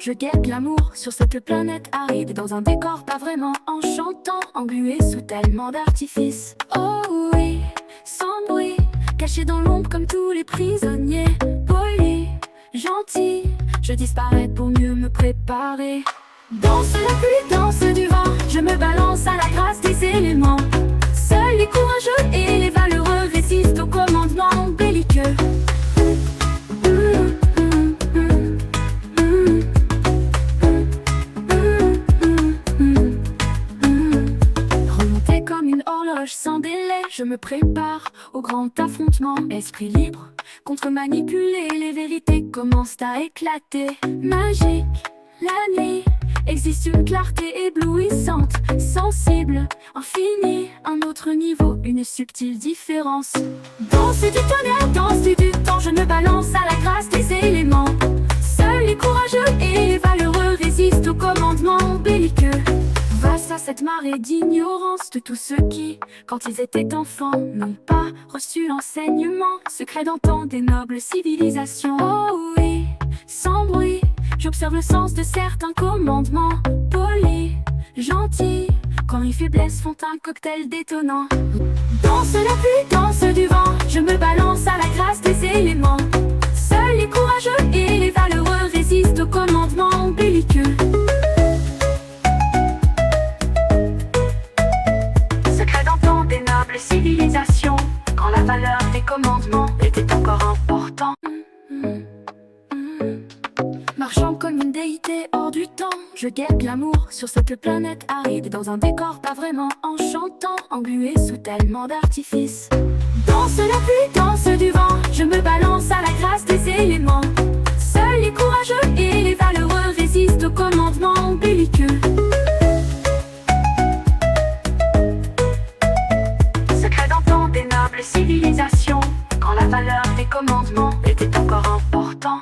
je guette l'amour sur cette planète aride, dans un décor pas vraiment enchantant, englué sous tellement d'artifices. Oh oui, sans bruit, caché dans l'ombre comme tous les prisonniers. Poli, gentil, je disparais pour mieux me préparer. Danse la pluie, danse du vent, je me balance à la grâce des éléments. Seuls les courageux et les valeureux résistent au commandement belliqueux. Remonté comme une horloge sans délai, je me prépare au grand affrontement. Esprit libre, contre manipuler, les vérités commencent à éclater. Magique, la nuit, existe une clarté éblouissante, sensible, infinie, un autre niveau, une subtile différence. Danse du tonnerre, danse du temps, je me balance à la grâce des éléments. Seuls les courageux et les valeureux résistent au commandement belliqueux. Face à cette marée d'ignorance de tous ceux qui, quand ils étaient enfants, n'ont pas reçu l'enseignement secret d'antan des nobles civilisations. Oh oui, sans bruit, j'observe le sens de certains commandements. Poli, gentil, quand les faiblesses font un cocktail détonnant. Danse la pluie, danse du vent, je me balance à la grâce des éléments. Seuls les courageux et les valeureux résistent au commandement belliqueux. Secret d'antan des nobles civilisations, quand la valeur des commandements était encore important. Marchant comme une déité hors du temps, je guette l'amour sur cette planète aride, dans un décor pas vraiment enchantant, englué sous tellement d'artifices. Danse la pluie, danse du vent, je me balance à la grâce des éléments. Seuls les courageux et les valeureux résistent au commandement belliqueux. Secret d'antan des nobles civilisations, quand la valeur des commandements était encore important.